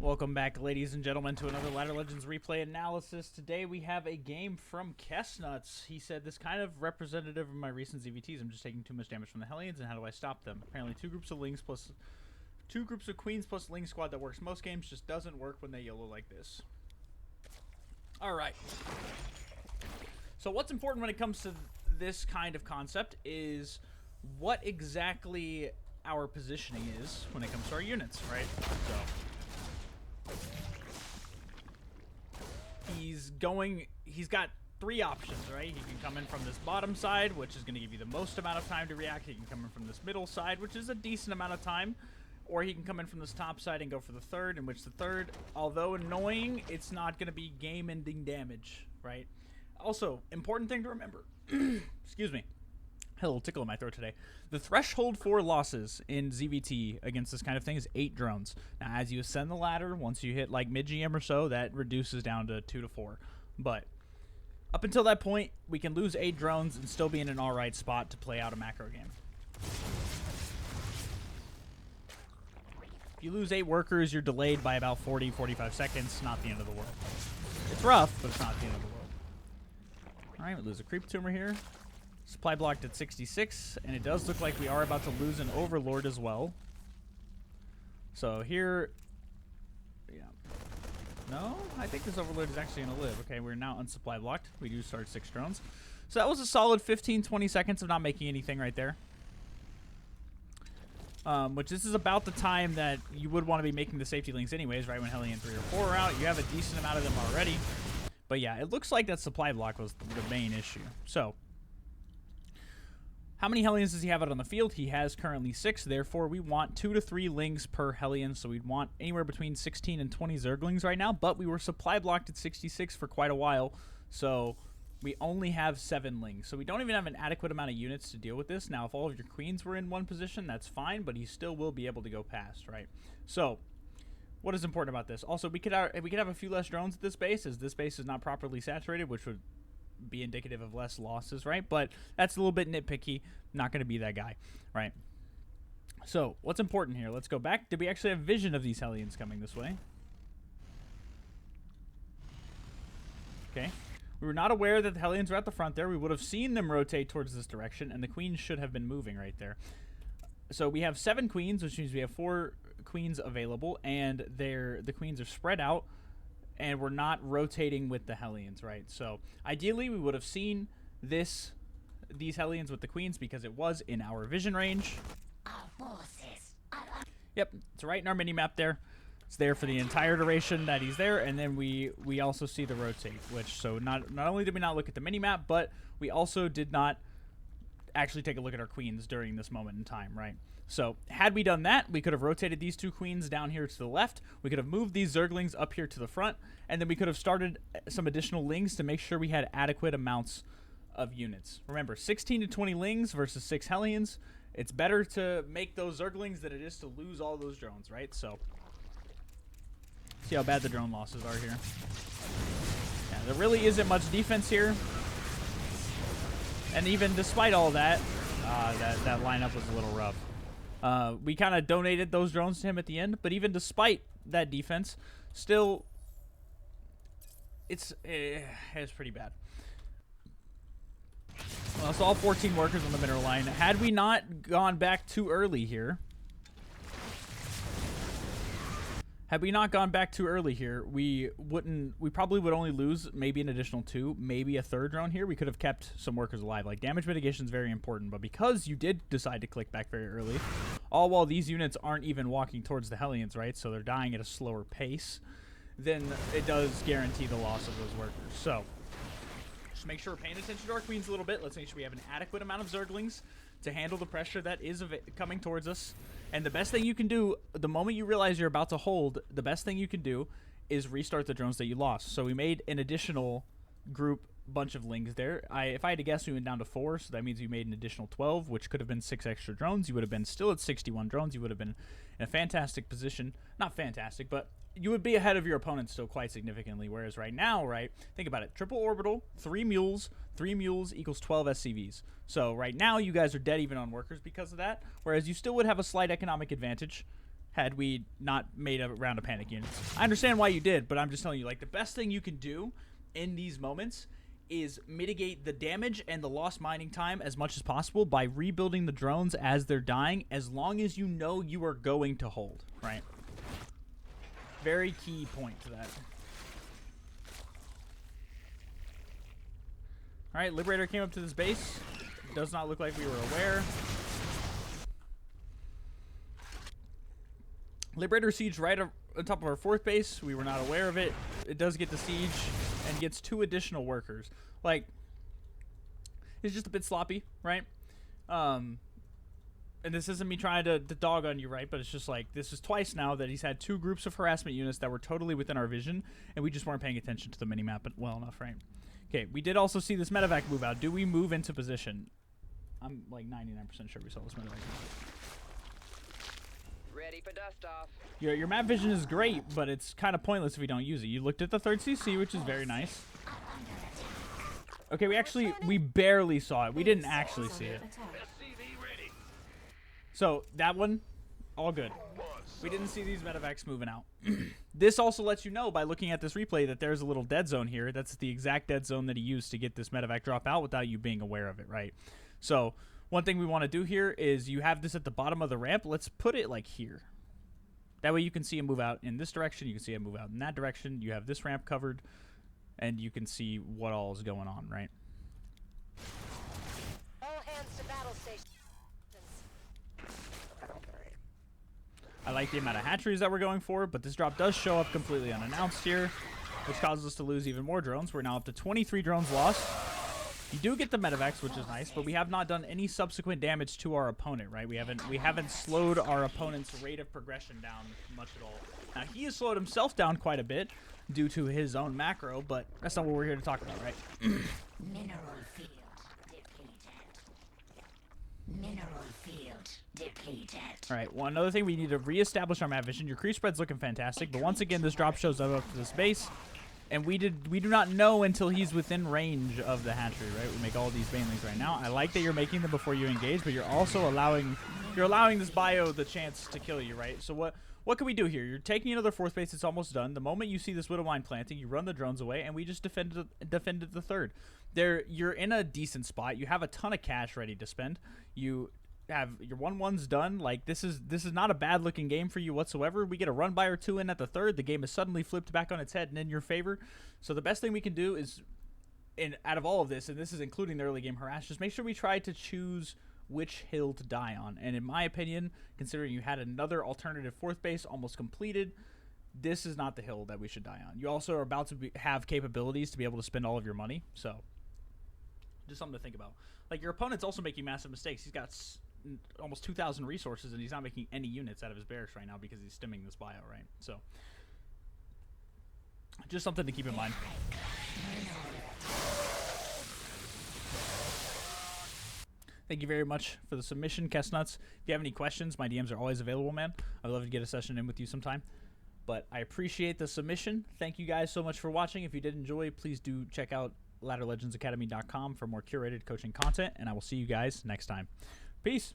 Welcome back, ladies and gentlemen, to another Ladder Legends replay analysis. Today we have a game from Kestnuts. He said, this kind of representative of my recent ZvTs. I'm just taking too much damage from the Hellions, and how do I stop them? Apparently two groups of Lings plus... two groups of Queens plus Ling squad that works most games, just doesn't work when they YOLO like this. Alright. So what's important when it comes to this kind of concept is what exactly our positioning is when it comes to our units, right? So... he's got three options, right? He can come in from this bottom side, which is going to give you the most amount of time to react. He can come in from this middle side, which is a decent amount of time. Or he can come in from this top side and go for the third, in which the third, although annoying, it's not going to be game-ending damage, right? Also, important thing to remember. Excuse me. Had a little tickle in my throat today. The threshold for losses in ZvT against this kind of thing is 8 drones. Now, as you ascend the ladder, once you hit like mid-GM or so, that reduces down to 2 to 4. But up until that point, we can lose 8 drones and still be in an alright spot to play out a macro game. If you lose 8 workers, you're delayed by about 40-45 seconds. Not the end of the world. It's rough, but it's not the end of the world. Alright, we lose a creep tumor here. Supply blocked at 66, and it does look like we are about to lose an Overlord as well. So here... yeah. No? I think this Overlord is actually going to live. Okay, we're now unsupply blocked. We do start 6 drones. So that was a solid 15-20 seconds of not making anything right there. Which this is about the time that you would want to be making the safety links anyways, right? When Hellion 3 or 4 are out, you have a decent amount of them already. But yeah, it looks like that supply block was the main issue. So... how many Hellions does he have out on the field? He has currently 6, therefore we want 2 to 3 Lings per Hellion, so we'd want anywhere between 16 and 20 Zerglings right now, but we were supply blocked at 66 for quite a while, so we only have 7 Lings. So we don't even have an adequate amount of units to deal with this. Now, if all of your Queens were in one position, that's fine, but he still will be able to go past, right? So, what is important about this? Also, we could have a few less drones at this base, as this base is not properly saturated, which would be indicative of less losses, right? But that's a little bit nitpicky. Not going to be that guy, right? So what's important here? Let's go back. Did we actually have vision of these Hellions coming this way? Okay. We were not aware that the Hellions were at the front there. We would have seen them rotate towards this direction, and the Queens should have been moving right there. So we have 7 Queens, which means we have 4 Queens available, and the Queens are spread out, and we're not rotating with the Hellions, right? So ideally, we would have seen these Hellions with the Queens because it was in our vision range. Yep, it's right in our mini map there. It's there for the entire duration that he's there, and then we also see the rotate, which, so not only did we not look at the mini map, but we also did not actually take a look at our Queens during this moment in time, right? So, had we done that, we could have rotated these 2 Queens down here to the left, we could have moved these Zerglings up here to the front, and then we could have started some additional Lings to make sure we had adequate amounts of units. Remember, 16 to 20 Lings versus 6 Hellions. It's better to make those Zerglings than it is to lose all those drones, right? So, see how bad the drone losses are here. Yeah, there really isn't much defense here. And even despite all that, that lineup was a little rough. We kind of donated those drones to him at the end, but even despite that defense, still, it's pretty bad. Well, so all 14 workers on the mineral line. Had we not gone back too early here, we probably would only lose maybe an additional 2, maybe a 3rd drone here. We could have kept some workers alive. Like, damage mitigation is very important, but because you did decide to click back very early, all while these units aren't even walking towards the Hellions, right? So they're dying at a slower pace, then it does guarantee the loss of those workers. So, just make sure we're paying attention to our Queens a little bit. Let's make sure we have an adequate amount of Zerglings to handle the pressure that is coming towards us. And the best thing you can do, the moment you realize you're about to hold, the best thing you can do is restart the drones that you lost. So we made an additional bunch of Lings there. If I had to guess, we went down to 4, so that means we made an additional 12, which could have been 6 extra drones. You would have been still at 61 drones. You would have been in a fantastic position. Not fantastic, but you would be ahead of your opponent still quite significantly. Whereas right now, right, think about it. Triple orbital, 3 mules equals 12 SCVs. So right now, you guys are dead even on workers because of that. Whereas you still would have a slight economic advantage had we not made a round of panic units. I understand why you did, but I'm just telling you, like, the best thing you can do in these moments is mitigate the damage and the lost mining time as much as possible by rebuilding the drones as they're dying, as long as you know you are going to hold, right? Very key point to that. Alright, Liberator came up to this base. Does not look like we were aware. Liberator siege right on top of our 4th base. We were not aware of it. It does get the siege and gets 2 additional workers. Like, it's just a bit sloppy, right? And this isn't me trying to dog on you, right? But it's just like, this is twice now that he's had 2 groups of harassment units that were totally within our vision, and we just weren't paying attention to the minimap well enough, right? Okay, we did also see this medevac move out. Do we move into position? I'm like 99% sure we saw this medevac move out. Ready for dust off. Your map vision is great, but it's kind of pointless if you don't use it. You looked at the 3rd CC, which is very nice. Okay, we barely saw it. We didn't actually see it. So, that one, all good. We didn't see these medevacs moving out. This also lets you know by looking at this replay that there's a little dead zone here. That's the exact dead zone that he used to get this medevac drop out without you being aware of it, right? So, one thing we want to do here is you have this at the bottom of the ramp. Let's put it like here. That way you can see him move out in this direction. You can see him move out in that direction. You have this ramp covered, and you can see what all is going on, right? All hands to battle stations. I like the amount of hatcheries that we're going for, but this drop does show up completely unannounced here, which causes us to lose even more drones. We're now up to 23 drones lost. You do get the medevacs, which is nice, but we have not done any subsequent damage to our opponent, right? We haven't slowed our opponent's rate of progression down much at all. Now, he has slowed himself down quite a bit due to his own macro, but that's not what we're here to talk about, right? Mineral field depleted. Mineral field depleted. All right, well, another thing, we need to reestablish our map vision. Your creep spread's looking fantastic, but once again, this drop shows up to this base. And we do not know until he's within range of the hatchery, right? We make all these banelings right now. I like that you're making them before you engage, but you're also allowing this bio the chance to kill you, right? So what can we do here? You're taking another 4th base. It's almost done. The moment you see this widow mine planting, you run the drones away, and we just defended the 3rd. You're in a decent spot. You have a ton of cash ready to spend. You have your 1-1s done. Like, this is not a bad looking game for you whatsoever. We get a run by or 2 in at the 3rd. The game is suddenly flipped back on its head and in your favor. So the best thing we can do is, out of all of this, and this is including the early game harass, just make sure we try to choose which hill to die on. And in my opinion, considering you had another alternative 4th base almost completed, this is not the hill that we should die on. You also are about to have capabilities to be able to spend all of your money. So just something to think about. Like, your opponent's also making massive mistakes. He's got almost 2,000 resources, and he's not making any units out of his barracks right now because he's stimming this bio, right? So just something to keep in mind. Thank you very much for the submission, Kestnuts. If you have any questions, my DMs are always available, man. I'd love to get a session in with you sometime. But I appreciate the submission. Thank you guys so much for watching. If you did enjoy, please do check out ladderlegendsacademy.com for more curated coaching content, and I will see you guys next time. Peace.